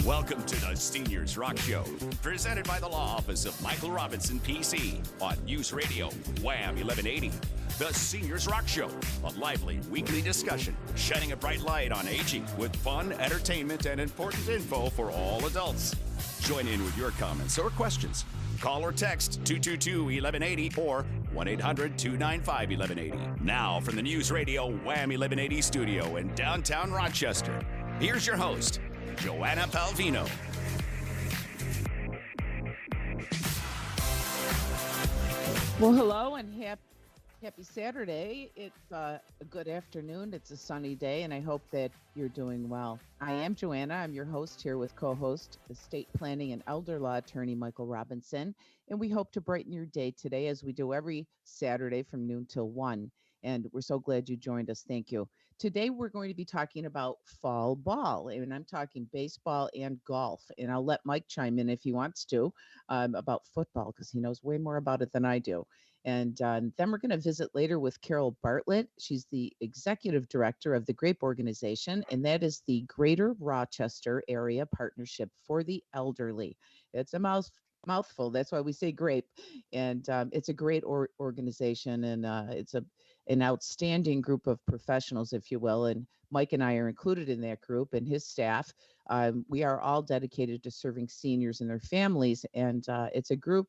Welcome to the Seniors Rock Show, presented by the Law Office of Michael Robinson, PC, on News Radio, Wham 1180. The Seniors Rock Show, a lively weekly discussion shining a bright light on aging with fun, entertainment, and important info for all adults. Join in with your comments or questions. Call or text 222-1180 or 1-800-295-1180. Now from the News Radio Wham 1180 studio in downtown Rochester, here's your host, Joanna Palvino. Well, hello and happy Saturday. It's a good afternoon. It's a sunny day, and I hope that you're doing well. I am Joanna. I'm your host here with co-host, estate planning and elder law attorney Michael Robinson, and we hope to brighten your day today as we do every Saturday from noon till 1. And we're so glad you joined us. Thank you. Today, we're going to be talking about fall ball, and I'm talking baseball and golf. And I'll let Mike chime in if he wants to about football, because he knows way more about it than I do. And then we're going to visit later with Carol Bartlett. She's the executive director of the GRAPE organization, and that is the Greater Rochester Area Partnership for the Elderly. It's a mouthful. That's why we say GRAPE. And it's a great organization, and it's an outstanding group of professionals, if you will. And Mike and I are included in that group, and his staff. We are all dedicated to serving seniors and their families, and it's a group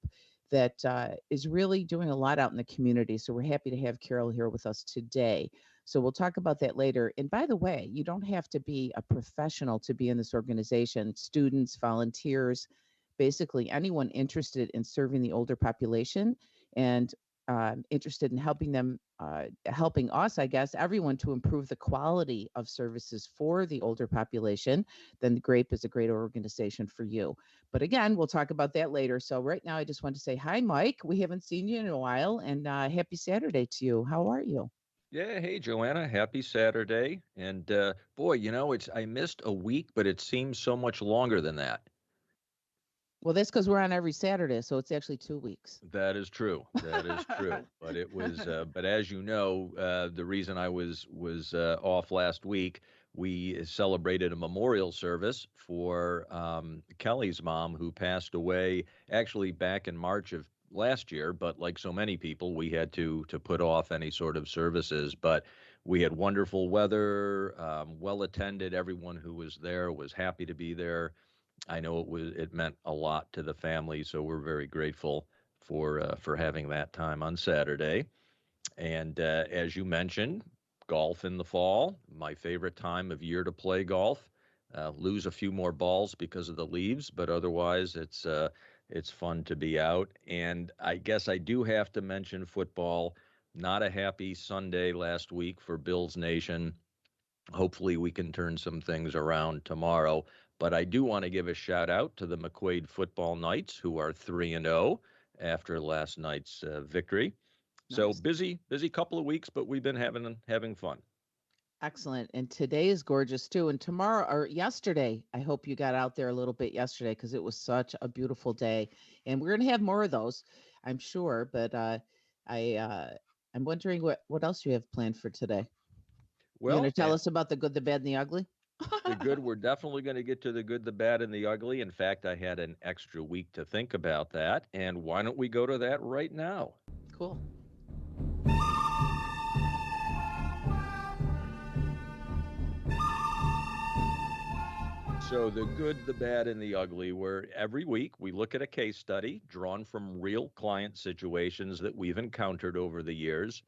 that is really doing a lot out in the community. So we're happy to have Carol here with us today. So we'll talk about that later. And by the way, you don't have to be a professional to be in this organization. Students, volunteers, basically anyone interested in serving the older population and interested in helping them, helping us, I guess, everyone to improve the quality of services for the older population, then the GRAPE is a great organization for you. But again, we'll talk about that later. So right now, I just want to say hi, Mike. We haven't seen you in a while, and happy Saturday to you. How are you? Yeah, hey Joanna, happy Saturday. And boy, I missed a week, but it seems so much longer than that. Well, that's because we're on every Saturday, so it's actually 2 weeks. That is true. That is true. But it was, but as you know, the reason I was off last week, we celebrated a memorial service for Kelly's mom, who passed away actually back in March of last year. But like so many people, we had to put off any sort of services. But we had wonderful weather, well attended. Everyone who was there was happy to be there. I know it meant a lot to the family, so we're very grateful for having that time on Saturday. And as you mentioned, golf in the fall, my favorite time of year to play golf. Lose a few more balls because of the leaves, but otherwise it's fun to be out. And I guess I do have to mention football. Not a happy Sunday last week for Bills Nation. Hopefully we can turn some things around tomorrow. But I do want to give a shout out to the McQuaid football Knights, who are 3-0 after last night's victory. Nice. So busy couple of weeks, but we've been having fun. Excellent. And today is gorgeous too. And tomorrow or yesterday, I hope you got out there a little bit yesterday because it was such a beautiful day. And we're going to have more of those, I'm sure. But I'm wondering what else you have planned for today. Well, you going to tell us about the good, the bad, and the ugly? The good, we're definitely going to get to the good, the bad, and the ugly. In fact, I had an extra week to think about that. And why don't we go to that right now? Cool. So the good, the bad, and the ugly, where every week we look at a case study drawn from real client situations that we've encountered over the years.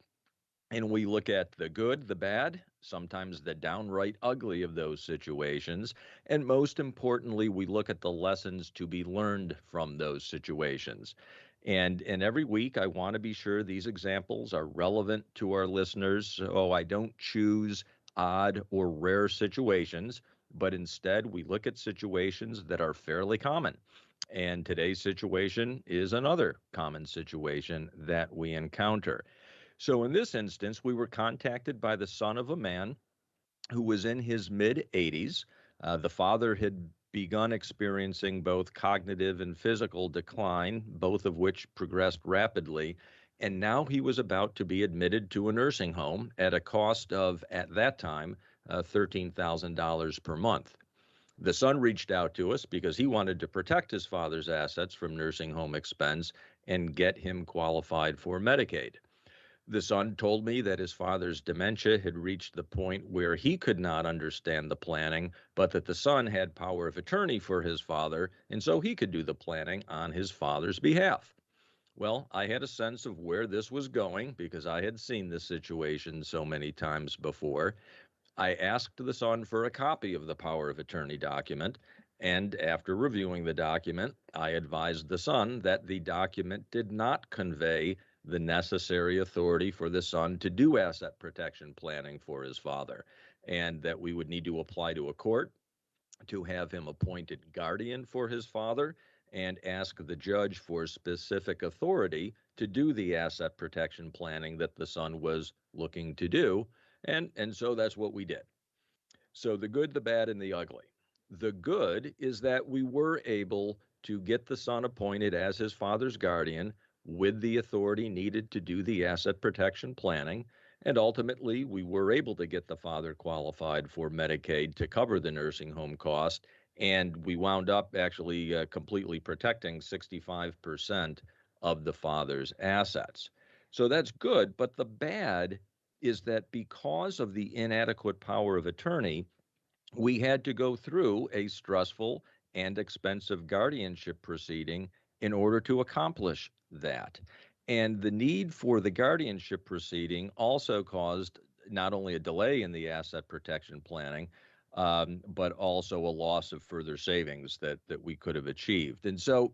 And we look at the good, the bad, sometimes the downright ugly of those situations. And most importantly, we look at the lessons to be learned from those situations. And every week, I want to be sure these examples are relevant to our listeners. So I don't choose odd or rare situations, but instead we look at situations that are fairly common. And today's situation is another common situation that we encounter. So in this instance, we were contacted by the son of a man who was in his mid-80s. The father had begun experiencing both cognitive and physical decline, both of which progressed rapidly. And now he was about to be admitted to a nursing home at a cost of, at that time, $13,000 per month. The son reached out to us because he wanted to protect his father's assets from nursing home expense and get him qualified for Medicaid. The son told me that his father's dementia had reached the point where he could not understand the planning, but that the son had power of attorney for his father, and so he could do the planning on his father's behalf. Well, I had a sense of where this was going because I had seen this situation so many times before. I asked the son for a copy of the power of attorney document, and after reviewing the document, I advised the son that the document did not convey the necessary authority for the son to do asset protection planning for his father, and that we would need to apply to a court to have him appointed guardian for his father and ask the judge for specific authority to do the asset protection planning that the son was looking to do. And so that's what we did. So the good, the bad, and the ugly. The good is that we were able to get the son appointed as his father's guardian with the authority needed to do the asset protection planning. And ultimately, we were able to get the father qualified for Medicaid to cover the nursing home cost. And we wound up actually completely protecting 65% of the father's assets. So that's good. But the bad is that because of the inadequate power of attorney, we had to go through a stressful and expensive guardianship proceeding in order to accomplish that. And the need for the guardianship proceeding also caused not only a delay in the asset protection planning, but also a loss of further savings that we could have achieved. And so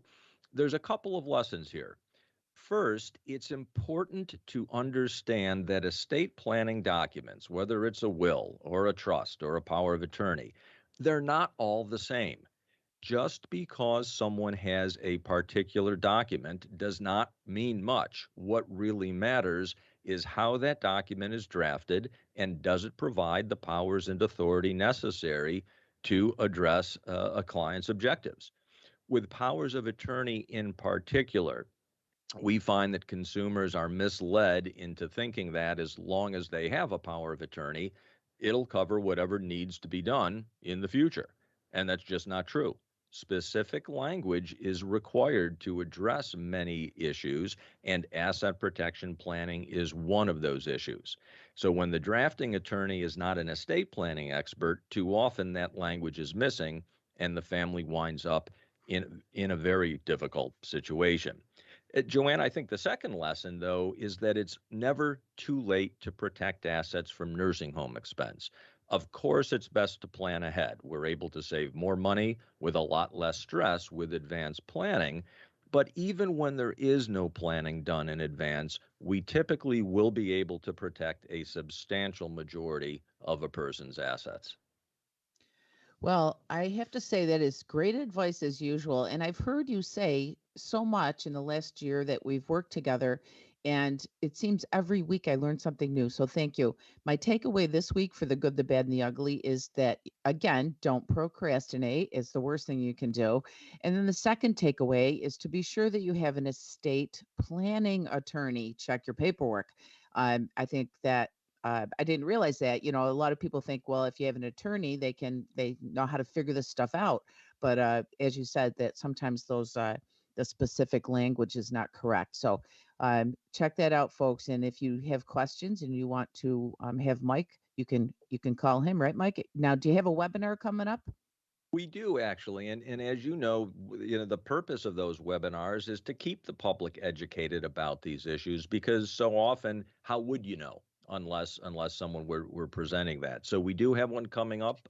there's a couple of lessons here. First, it's important to understand that estate planning documents, whether it's a will or a trust or a power of attorney, they're not all the same. Just because someone has a particular document does not mean much. What really matters is how that document is drafted and does it provide the powers and authority necessary to address a client's objectives. With powers of attorney in particular, we find that consumers are misled into thinking that as long as they have a power of attorney, it'll cover whatever needs to be done in the future. And that's just not true. Specific language is required to address many issues, and asset protection planning is one of those issues. So when the drafting attorney is not an estate planning expert, too often that language is missing, and the family winds up in a very difficult situation. Joanne, I think the second lesson, though, is that it's never too late to protect assets from nursing home expense. Of course, it's best to plan ahead. We're able to save more money with a lot less stress with advanced planning. But even when there is no planning done in advance, we typically will be able to protect a substantial majority of a person's assets. Well, I have to say that is great advice as usual. And I've heard you say so much in the last year that we've worked together. And it seems every week I learn something new. So thank you. My takeaway this week for the good, the bad, and the ugly is that, again, don't procrastinate. It's the worst thing you can do. And then the second takeaway is to be sure that you have an estate planning attorney. Check your paperwork. I think that I didn't realize that. A lot of people think, well, if you have an attorney, they know how to figure this stuff out. But as you said, that sometimes the specific language is not correct. So check that out, folks. And if you have questions and you want to have Mike, you can call him, right, Mike? Now, do you have a webinar coming up? We do actually, and as the purpose of those webinars is to keep the public educated about these issues because so often, how would you know unless someone were presenting that? So we do have one coming up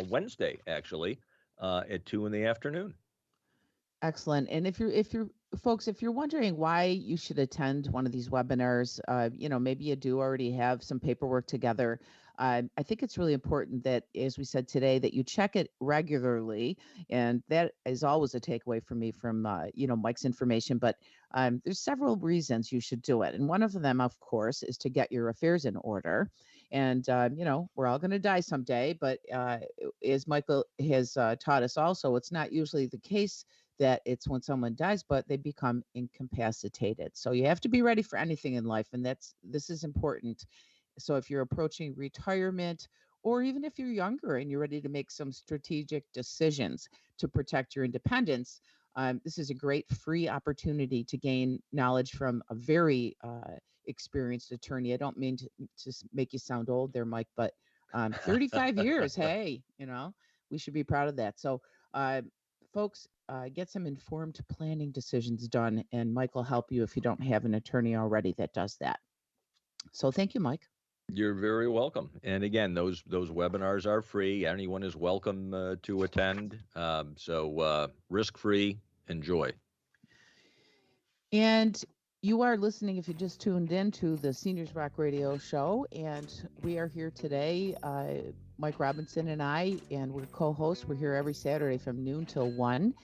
Wednesday actually at 2 in the afternoon. Excellent. And if you're folks, if you're wondering why you should attend one of these webinars, maybe you do already have some paperwork together. I think it's really important that, as we said today, that you check it regularly, and that is always a takeaway for me from Mike's information. But there's several reasons you should do it, and one of them, of course, is to get your affairs in order. And we're all going to die someday, but as Michael has taught us, also, it's not usually the case that it's when someone dies, but they become incapacitated. So you have to be ready for anything in life, and this is important. So if you're approaching retirement or even if you're younger and you're ready to make some strategic decisions to protect your independence, this is a great free opportunity to gain knowledge from a very experienced attorney. I don't mean to make you sound old there, Mike, but 35 years, hey, we should be proud of that. So, uh, folks, get some informed planning decisions done, and Mike will help you if you don't have an attorney already that does that. So, thank you, Mike. You're very welcome. And again, those webinars are free. Anyone is welcome to attend. So risk-free. Enjoy. And you are listening, if you just tuned in, to the Seniors Rock Radio Show. And we are here today, Mike Robinson and I, and we're co-hosts. We're here every Saturday from noon till 1.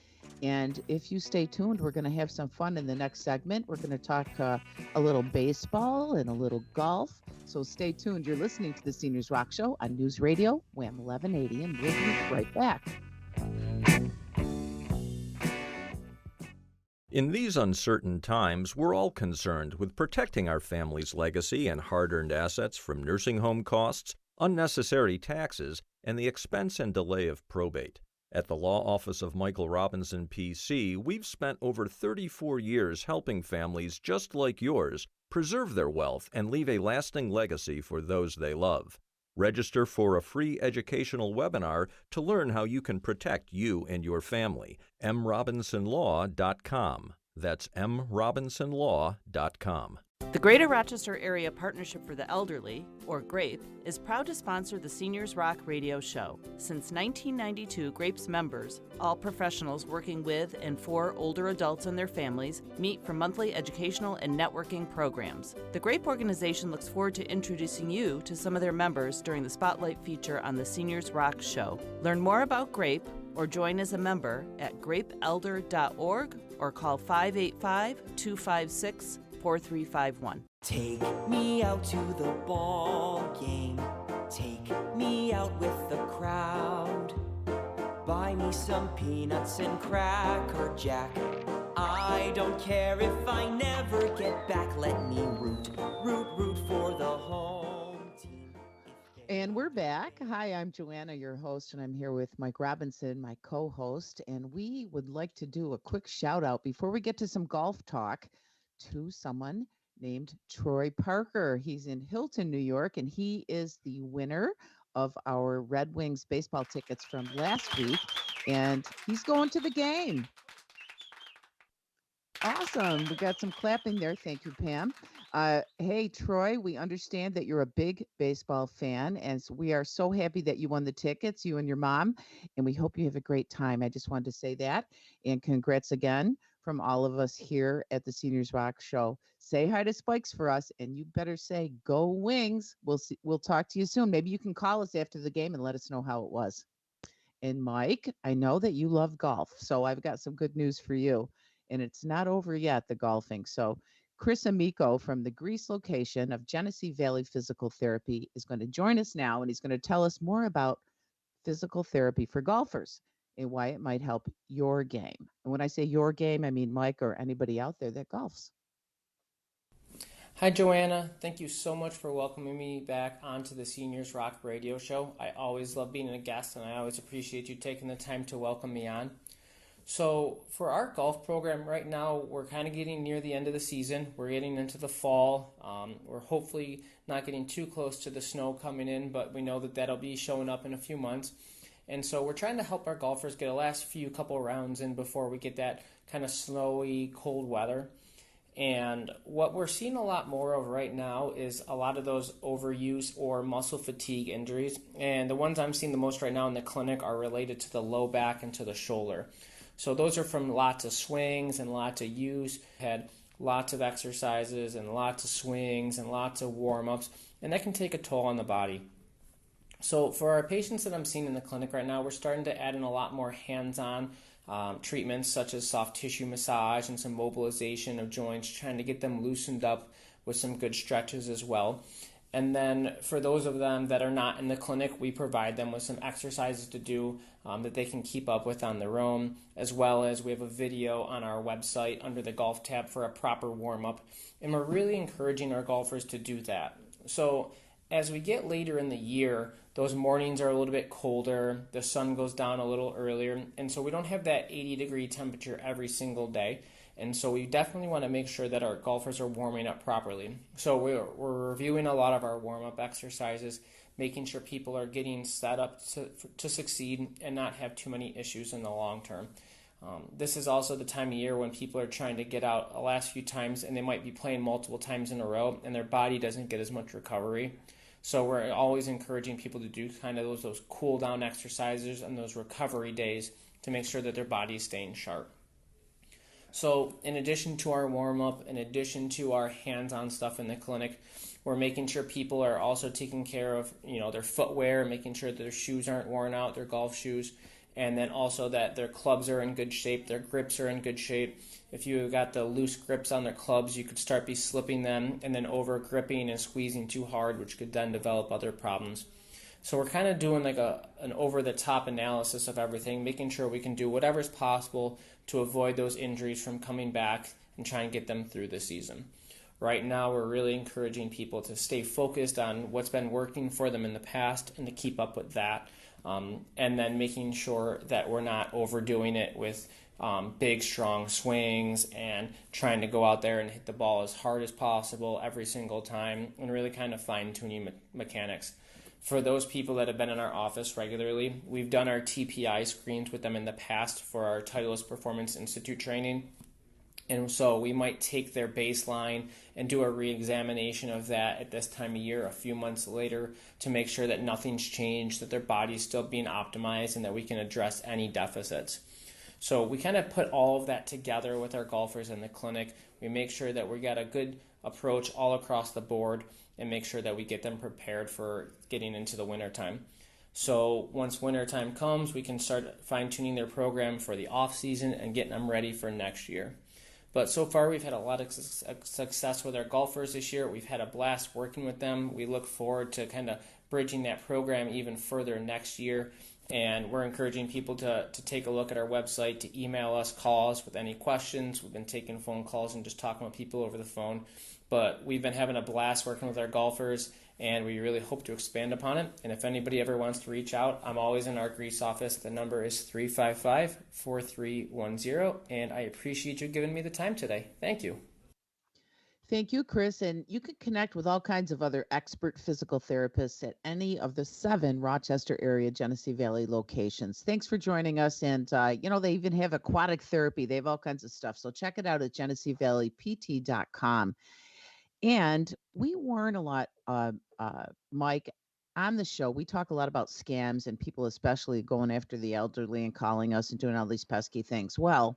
And if you stay tuned, we're going to have some fun in the next segment. We're going to talk a little baseball and a little golf. So stay tuned. You're listening to the Seniors Rock Show on News Radio, WHAM 1180, and we'll be right back. In these uncertain times, we're all concerned with protecting our family's legacy and hard-earned assets from nursing home costs, unnecessary taxes, and the expense and delay of probate. At the Law Office of Michael Robinson, P.C., we've spent over 34 years helping families just like yours preserve their wealth and leave a lasting legacy for those they love. Register for a free educational webinar to learn how you can protect you and your family. mrobinsonlaw.com. That's mrobinsonlaw.com. The Greater Rochester Area Partnership for the Elderly, or GRAPE, is proud to sponsor the Seniors Rock Radio Show. Since 1992, GRAPE's members, all professionals working with and for older adults and their families, meet for monthly educational and networking programs. The GRAPE organization looks forward to introducing you to some of their members during the Spotlight feature on the Seniors Rock Show. Learn more about GRAPE or join as a member at grapeelder.org or call 585-256-4351. Take me out to the ball game. Take me out with the crowd. Buy me some peanuts and Cracker Jack. I don't care if I never get back. Let me root for the home team. And we're back. Hi, I'm Joanna, your host, and I'm here with Mike Robinson, my co-host. And we would like to do a quick shout out before we get to some golf talk to someone named Troy Parker. He's in Hilton, New York, and he is the winner of our Red Wings baseball tickets from last week, and he's going to the game. Awesome. We got some clapping there. Thank you, Pam. Hey, Troy, we understand that you're a big baseball fan, and so we are so happy that you won the tickets, you and your mom, and we hope you have a great time. I just wanted to say that, and congrats again from all of us here at the Seniors Rock Show. Say hi to Spikes for us, and you better say, go Wings. We'll talk to you soon. Maybe you can call us after the game and let us know how it was. And Mike, I know that you love golf, so I've got some good news for you. And it's not over yet, the golfing. So Chris Amico from the Greece location of Genesee Valley Physical Therapy is going to join us now, and he's going to tell us more about physical therapy for golfers and why it might help your game. And when I say your game, I mean Mike or anybody out there that golfs. Hi, Joanna. Thank you so much for welcoming me back onto the Seniors Rock Radio Show. I always love being a guest, and I always appreciate you taking the time to welcome me on. So for our golf program right now, we're kind of getting near the end of the season. We're getting into the fall. We're hopefully not getting too close to the snow coming in, but we know that that'll be showing up in a few months. And so we're trying to help our golfers get a last couple rounds in before we get that kind of snowy, cold weather. And what we're seeing a lot more of right now is a lot of those overuse or muscle fatigue injuries. And the ones I'm seeing the most right now in the clinic are related to the low back and to the shoulder. So those are from lots of swings and lots of use. Had lots of exercises and lots of swings and lots of warm-ups, and that can take a toll on the body. So for our patients that I'm seeing in the clinic right now, we're starting to add in a lot more hands-on treatments such as soft tissue massage and some mobilization of joints, trying to get them loosened up with some good stretches as well. And then for those of them that are not in the clinic, we provide them with some exercises to do that they can keep up with on their own, as well as we have a video on our website under the golf tab for a proper warm-up. And we're really encouraging our golfers to do that. So as we get later in the year, those mornings are a little bit colder, the sun goes down a little earlier, and so we don't have that 80-degree temperature every single day. And so we definitely want to make sure that our golfers are warming up properly. So we're reviewing a lot of our warm-up exercises, making sure people are getting set up to succeed and not have too many issues in the long term. This is also the time of year when people are trying to get out the last few times, and they might be playing multiple times in a row, and their body doesn't get as much recovery. So we're always encouraging people to do kind of those cool down exercises and those recovery days to make sure that their body is staying sharp. So in addition to our warm-up, in addition to our hands-on stuff in the clinic, we're making sure people are also taking care of, their footwear, making sure that their shoes aren't worn out, their golf shoes, and then also that their clubs are in good shape, their grips are in good shape. If you got the loose grips on their clubs, you could start be slipping them and then over gripping and squeezing too hard, which could then develop other problems. So we're kind of doing like an over-the-top analysis of everything, making sure we can do whatever's possible to avoid those injuries from coming back and try and get them through the season. Right now, we're really encouraging people to stay focused on what's been working for them in the past and to keep up with that. And then making sure that we're not overdoing it with big, strong swings and trying to go out there and hit the ball as hard as possible every single time and really kind of fine-tuning mechanics. For those people that have been in our office regularly, we've done our TPI screens with them in the past for our Titleist Performance Institute training. And so we might take their baseline and do a re-examination of that at this time of year, a few months later, to make sure that nothing's changed, that their body's still being optimized, and that we can address any deficits. So we kind of put all of that together with our golfers in the clinic. We make sure that we got a good approach all across the board and make sure that we get them prepared for getting into the wintertime. So once wintertime comes, we can start fine-tuning their program for the off-season and getting them ready for next year. But so far, we've had a lot of success with our golfers this year. We've had a blast working with them. We look forward to kind of bridging that program even further next year. And we're encouraging people to take a look at our website, to email us, call us with any questions. We've been taking phone calls and just talking with people over the phone. But we've been having a blast working with our golfers, and we really hope to expand upon it. And if anybody ever wants to reach out, I'm always in our Greece office. The number is 355-4310, and I appreciate you giving me the time today. Thank you. Thank you, Chris. And you can connect with all kinds of other expert physical therapists at any of the 7 Rochester area Genesee Valley locations. Thanks for joining us. And, they even have aquatic therapy. They have all kinds of stuff. So check it out at GeneseeValleyPT.com. And we warn a lot, Mike, on the show. We talk a lot about scams and people especially going after the elderly and calling us and doing all these pesky things. Well,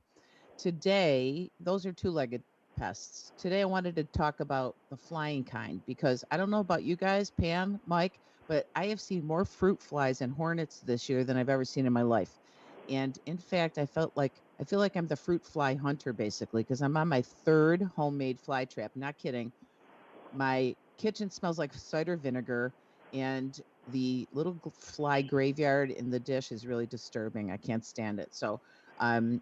today, those are two-legged pests. Today, I wanted to talk about the flying kind because I don't know about you guys, Pam, Mike, but I have seen more fruit flies and hornets this year than I've ever seen in my life. And in fact, I feel like I'm the fruit fly hunter basically because I'm on my 3rd homemade fly trap. Not kidding. My kitchen smells like cider vinegar, and the little fly graveyard in the dish is really disturbing. I can't stand it. So, and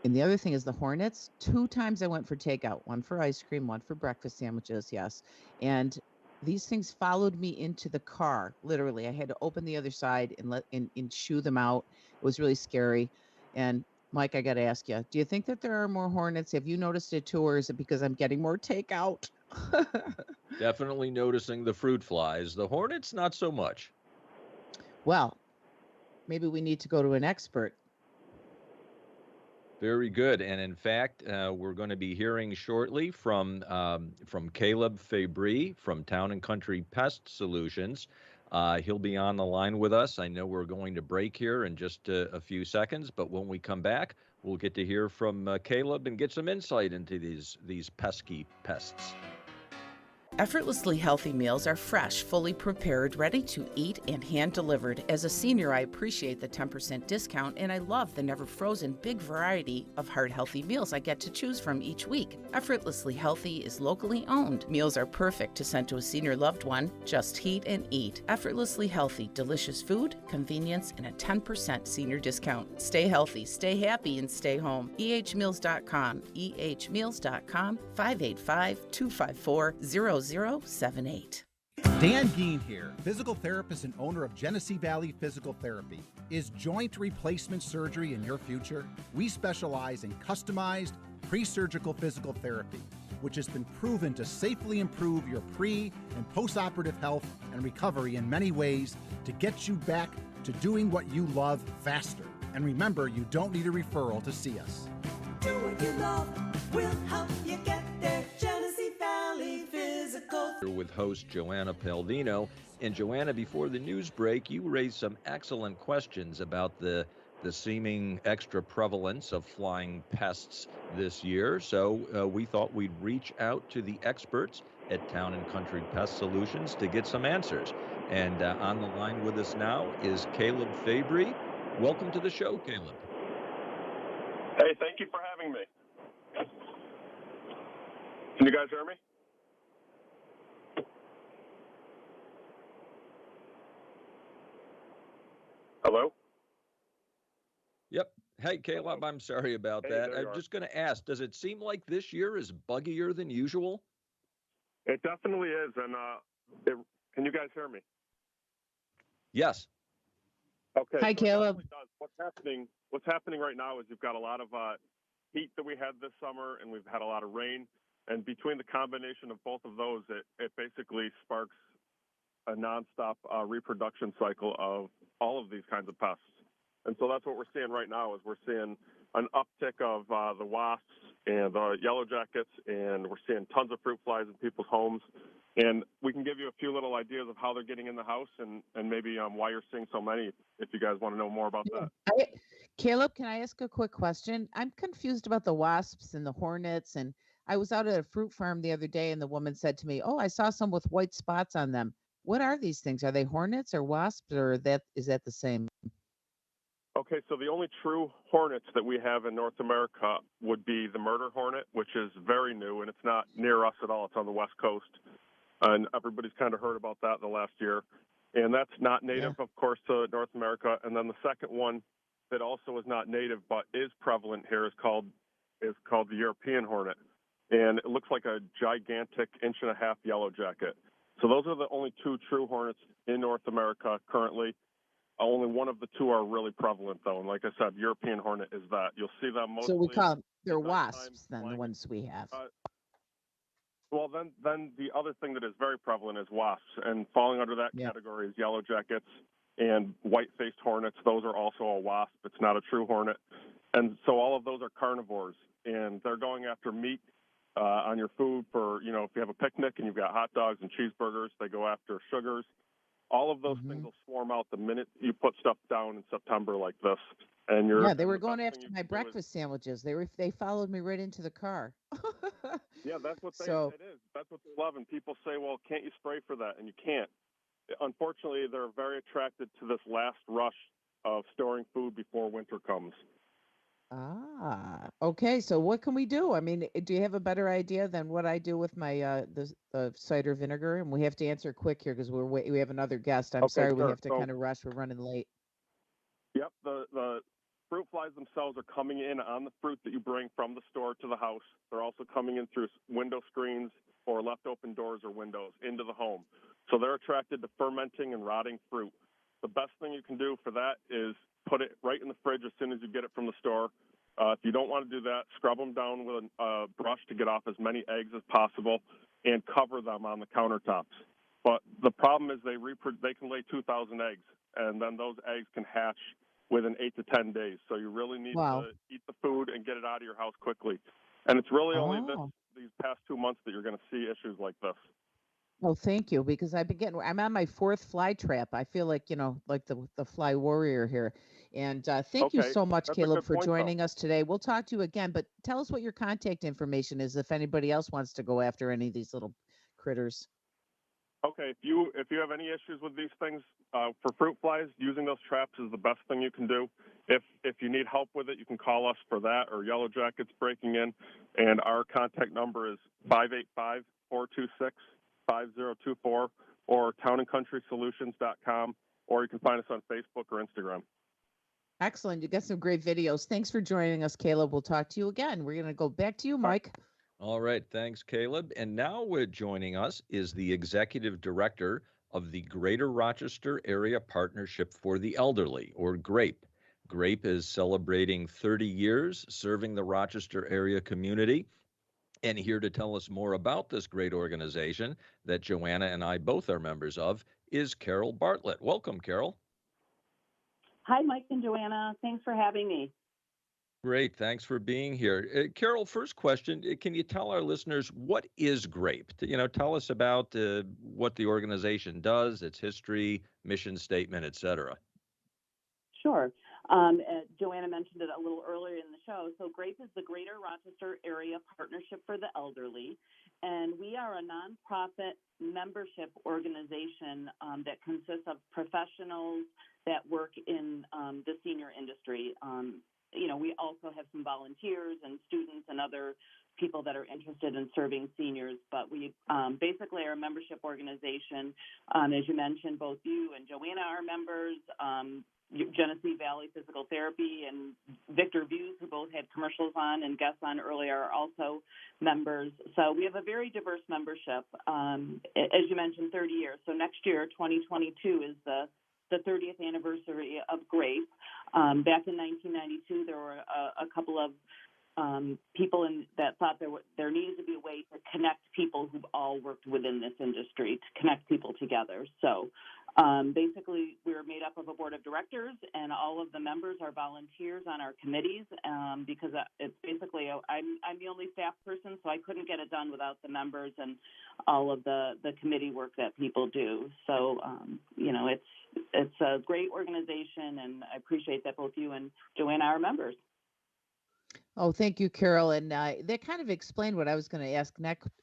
the other thing is the hornets. 2 times I went for takeout, one for ice cream, one for breakfast sandwiches, yes. And these things followed me into the car. Literally, I had to open the other side and shoo them out. It was really scary. And Mike, I got to ask you, do you think that there are more hornets? Have you noticed it too, or is it because I'm getting more takeout? Definitely noticing the fruit flies. The hornets, not so much. Well, maybe we need to go to an expert. Very good. And in fact, we're going to be hearing shortly from Caleb Fabry from Town and Country Pest Solutions. He'll be on the line with us. I know we're going to break here in just a few seconds, but when we come back, we'll get to hear from Caleb and get some insight into these pesky pests. Effortlessly healthy meals are fresh, fully prepared, ready to eat, and hand-delivered. As a senior, I appreciate the 10% discount, and I love the never-frozen big variety of heart-healthy meals I get to choose from each week. Effortlessly Healthy is locally owned. Meals are perfect to send to a senior loved one. Just heat and eat. Effortlessly Healthy, delicious food, convenience, and a 10% senior discount. Stay healthy, stay happy, and stay home. ehmeals.com, ehmeals.com, 585-254-0078. Dan Geen here, physical therapist and owner of Genesee Valley Physical Therapy. Is joint replacement surgery in your future? We specialize in customized pre-surgical physical therapy, which has been proven to safely improve your pre- and post-operative health and recovery in many ways to get you back to doing what you love faster. And remember, you don't need a referral to see us. Do what you love, we'll help you get there. Genesee Valley Physical. With host Joanna Peldino. And Joanna, before the news break, you raised some excellent questions about the seeming extra prevalence of flying pests this year. So we thought we'd reach out to the experts at Town and Country Pest Solutions to get some answers. And on the line with us now is Caleb Fabry. Welcome to the show, Caleb. Hey, thank you for having me. Can you guys hear me? Hello? Yep. Hey, Caleb, I'm sorry about that. I'm just going to ask, does it seem like this year is buggier than usual? It definitely is. And can you guys hear me? Yes. Okay. Hi, so Caleb. What's happening right now is you've got a lot of heat that we had this summer, and we've had a lot of rain. And between the combination of both of those, it basically sparks a nonstop reproduction cycle of all of these kinds of pests. And so that's what we're seeing right now is we're seeing an uptick of the wasps and the yellow jackets, and we're seeing tons of fruit flies in people's homes. And we can give you a few little ideas of how they're getting in the house and maybe why you're seeing so many, if you guys want to know more about that. Caleb, can I ask a quick question? I'm confused about the wasps and the hornets. And I was out at a fruit farm the other day, and the woman said to me, "Oh, I saw some with white spots on them." What are these things? Are they hornets or wasps, or is that the same? Okay, so the only true hornets that we have in North America would be the murder hornet, which is very new, and it's not near us at all. It's on the West Coast, and everybody's kind of heard about that the last year. And that's not native, of course, to North America. And then the second one that also is not native but is prevalent here is called the European hornet, and it looks like a gigantic 1.5-inch yellow jacket. So those are the only two true hornets in North America currently. Only one of the two are really prevalent, though. And like I said, European hornet is that. You'll see them mostly. So we call them, they're wasps, then, the ones we have. Well, then the other thing that is very prevalent is wasps. And falling under that category is yellow jackets and white-faced hornets. Those are also a wasp. It's not a true hornet. And so all of those are carnivores. And they're going after meat on your food for, if you have a picnic and you've got hot dogs and cheeseburgers, they go after sugars. All of those things will swarm out the minute you put stuff down in September like this. And they were going after my breakfast sandwiches. They followed me right into the car. Yeah, that's what it is. That's what they love. And people say, "Well, can't you spray for that?" And you can't. Unfortunately, they're very attracted to this last rush of storing food before winter comes. Okay. So what can we do? I mean, do you have a better idea than what I do with my the cider vinegar? And we have to answer quick here because we have another guest. I'm sorry, we have to kind of rush. We're running late. Yep. The fruit flies themselves are coming in on the fruit that you bring from the store to the house. They're also coming in through window screens or left open doors or windows into the home. So they're attracted to fermenting and rotting fruit. The best thing you can do for that is put it right in the fridge as soon as you get it from the store. If you don't want to do that, scrub them down with a brush to get off as many eggs as possible and cover them on the countertops. But the problem is they can lay 2,000 eggs, and then those eggs can hatch within 8 to 10 days. So you really need to eat the food and get it out of your house quickly. And it's really only these past 2 months that you're going to see issues like this. Oh, thank you, because I'm on my 4th fly trap. I feel like, like the fly warrior here. And thank you so much, Caleb, for joining us today. We'll talk to you again, but tell us what your contact information is if anybody else wants to go after any of these little critters. Okay, if you have any issues with these things, for fruit flies, using those traps is the best thing you can do. If you need help with it, you can call us for that, or yellow jackets breaking in. And our contact number is 585-426-5024 or townandcountrysolutions.com, or you can find us on Facebook or Instagram. Excellent. You got some great videos. Thanks for joining us, Caleb. We'll talk to you again. We're going to go back to you, Mike. All right, thanks, Caleb. And now joining us is the executive director of the Greater Rochester Area Partnership for the Elderly, or GRAPE. GRAPE is celebrating 30 years serving the Rochester area community. And here to tell us more about this great organization that Joanna and I both are members of is Carol Bartlett. Welcome, Carol. Hi, Mike and Joanna. Thanks for having me. Great. Thanks for being here. Carol, first question, can you tell our listeners what is GRAPE? Tell us about what the organization does, its history, mission statement, et cetera. Sure. Joanna mentioned it a little earlier in the show. So GRAPE is the Greater Rochester Area Partnership for the Elderly, and we are a nonprofit membership organization that consists of professionals that work in the senior industry. We also have some volunteers and students and other people that are interested in serving seniors, but we basically are a membership organization. As you mentioned, both you and Joanna are members. Genesee Valley Physical Therapy and Victor Views, who both had commercials on and guests on earlier, are also members. So we have a very diverse membership. As you mentioned, 30 years. So next year, 2022, is the 30th anniversary of GRAPE. Back in 1992, there were a couple of people that thought there needed to be a way to connect people who all worked within this industry, to connect people together. So basically, we're made up of a board of directors, and all of the members are volunteers on our committees because it's basically I'm the only staff person, so I couldn't get it done without the members and all of the committee work that people do. So it's a great organization, and I appreciate that both you and Joanna are members. Oh, thank you, Carol. And that kind of explained what I was going to ask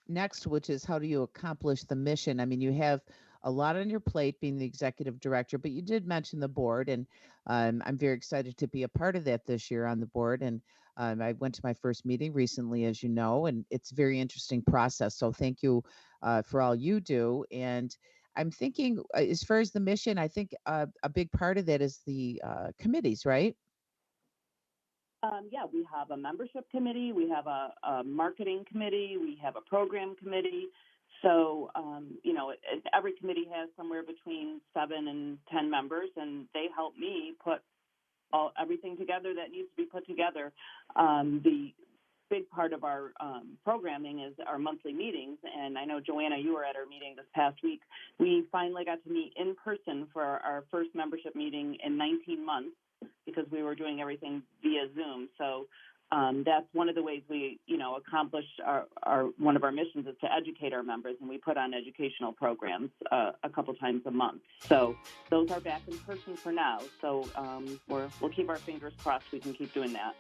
next, which is how do you accomplish the mission? I mean, you have a lot on your plate being the executive director, but you did mention the board, and I'm very excited to be a part of that this year on the board. And I went to my first meeting recently, as you know, and it's a very interesting process. So thank you for all you do. And I'm thinking, as far as the mission, I think a big part of that is the committees, right? Yeah, we have a membership committee, we have a marketing committee, we have a program committee. So, every committee has somewhere between 7 and 10 members, and they help me put everything together that needs to be put together. The big part of our programming is our monthly meetings, and I know, Joanna, you were at our meeting this past week. We finally got to meet in person for our first membership meeting in 19 months because we were doing everything via Zoom. So that's one of the ways we, accomplish one of our missions is to educate our members, and we put on educational programs a couple times a month. So those are back in person for now. So we'll keep our fingers crossed we can keep doing that.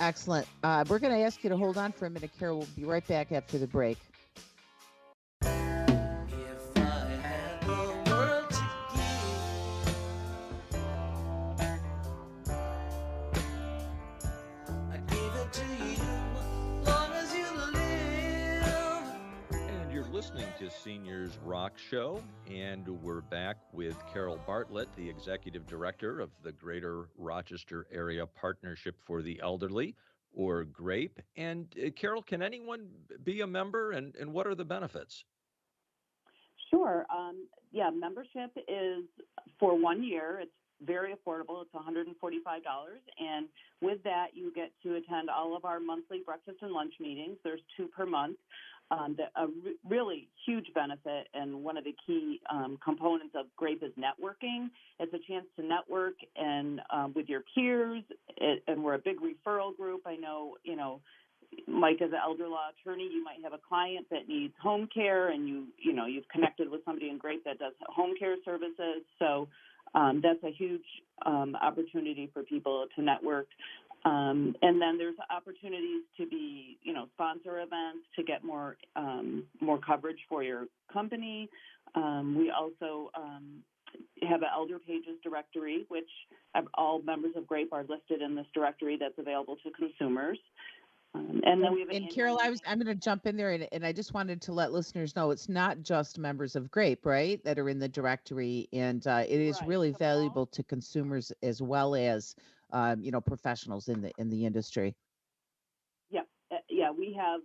Excellent. We're going to ask you to hold on for a minute, Carol. We'll be right back after the break. Listening to Seniors Rock Show, and we're back with Carol Bartlett, the Executive Director of the Greater Rochester Area Partnership for the Elderly, or GRAPE. And Carol, can anyone be a member, and what are the benefits? Sure. Membership is for 1 year. It's very affordable. It's $145. And with that, you get to attend all of our monthly breakfast and lunch meetings. There's 2 per month. A really huge benefit, and one of the key components of GRAPE is networking. It's a chance to network and with your peers, and we're a big referral group. I know, Mike, as an elder law attorney, you might have a client that needs home care, and you've connected with somebody in GRAPE that does home care services. So that's a huge opportunity for people to network. And then there's opportunities to be, sponsor events to get more coverage for your company. We also have an Elder Pages directory, which all members of GRAPE are listed in this directory that's available to consumers. And then we have Carol, I'm going to jump in there, and I just wanted to let listeners know it's not just members of GRAPE, right, that are in the directory, and it is really valuable to consumers as well as professionals in the industry. Yeah, we have,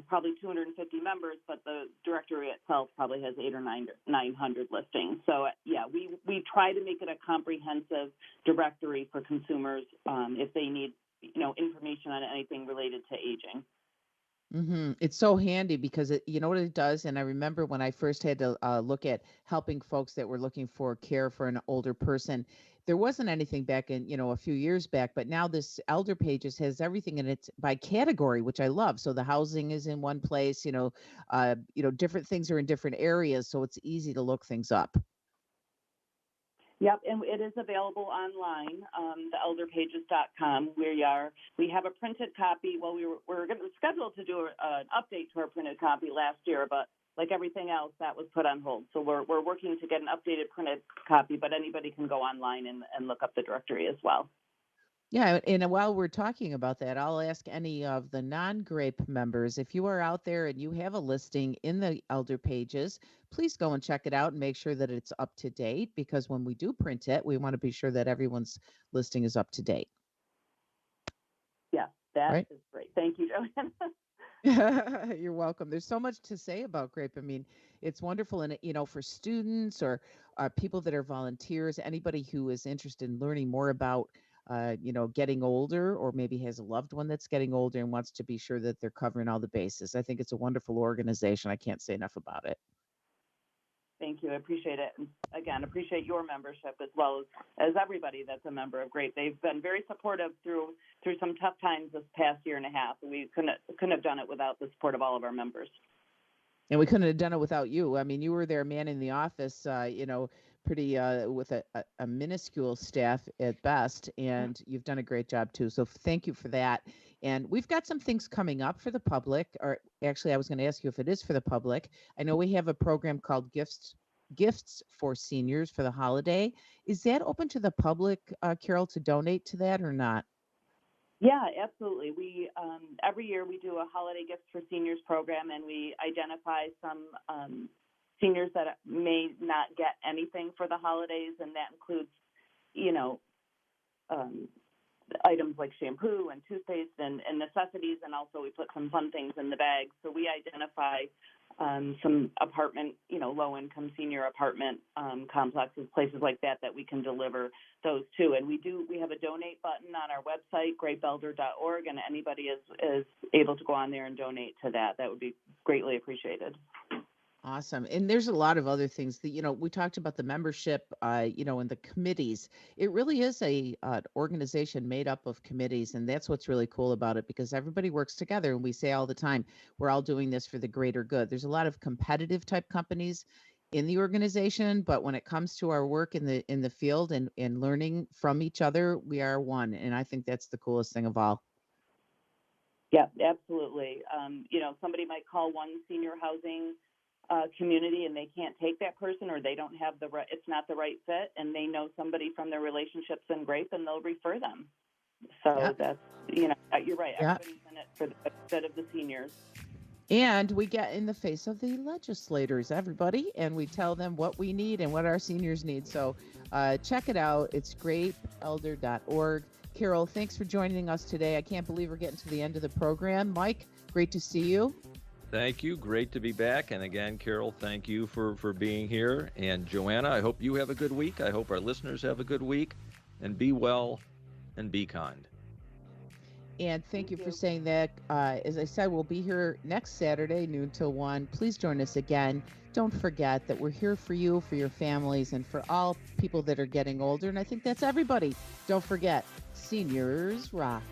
probably 250 members, but the directory itself probably has 800 or 900 listings. So we try to make it a comprehensive directory for consumers if they need, information on anything related to aging. It's so handy because you know what it does. And I remember when I first had to look at helping folks that were looking for care for an older person, there wasn't anything back in, a few years back, but now this Elder Pages has everything in it by category, which I love. So the housing is in one place, different things are in different areas. So it's easy to look things up. Yep, and it is available online, theelderpages.com. We have a printed copy. Well, we were scheduled to do an update to our printed copy last year, but like everything else, that was put on hold. So we're working to get an updated printed copy, but anybody can go online and look up the directory as well. Yeah, and while we're talking about that, I'll ask any of the non-GRAPE members, if you are out there and you have a listing in the Elder Pages, please go and check it out and make sure that it's up to date, because when we do print it, we want to be sure that everyone's listing is up to date. Yeah, that Right? is great. Thank you, Joanna. You're welcome. There's so much to say about GRAPE. I mean, it's wonderful. And, for students or people that are volunteers, anybody who is interested in learning more about getting older, or maybe has a loved one that's getting older and wants to be sure that they're covering all the bases. I think it's a wonderful organization. I can't say enough about it. Thank you. I appreciate it. And again, appreciate your membership as well as everybody that's a member of GRAPE. They've been very supportive through some tough times this past year and a half. We couldn't have done it without the support of all of our members. And we couldn't have done it without you. I mean, you were there manning the office, pretty with a minuscule staff at best, and you've done a great job too. So thank you for that. And we've got some things coming up for the public, or actually I was going to ask you if it is for the public. I know we have a program called Gifts for Seniors for the holiday. Is that open to the public, Carol, to donate to that or not? Yeah, absolutely. We every year we do a holiday gifts for seniors program, and we identify some seniors that may not get anything for the holidays, and that includes, items like shampoo and toothpaste and necessities, and also we put some fun things in the bag. So we identify some apartment, low-income senior apartment complexes, places like that we can deliver those to. And we have a donate button on our website, grapeelder.org, and anybody is able to go on there and donate to that. That would be greatly appreciated. Awesome. And there's a lot of other things that, we talked about the membership, and the committees. It really is an organization made up of committees. And that's what's really cool about it, because everybody works together. And we say all the time, we're all doing this for the greater good. There's a lot of competitive type companies in the organization, but when it comes to our work in the field and learning from each other, we are one. And I think that's the coolest thing of all. Yeah, absolutely. Somebody might call one senior housing community and they can't take that person, or they don't have it's not the right fit, and they know somebody from their relationships in GRAPE, and they'll refer them. So that's, you're right. Everybody's in it for the benefit of the seniors. And we get in the face of the legislators, everybody, and we tell them what we need and what our seniors need. So check it out. It's grapeelder.org. Carol, thanks for joining us today. I can't believe we're getting to the end of the program. Mike, great to see you. Thank you. Great to be back. And again, Carol, thank you for being here. And Joanna, I hope you have a good week. I hope our listeners have a good week. And be well and be kind. And thank you for saying that. As I said, we'll be here next Saturday, noon till 1. Please join us again. Don't forget that we're here for you, for your families, and for all people that are getting older. And I think that's everybody. Don't forget, Seniors Rock.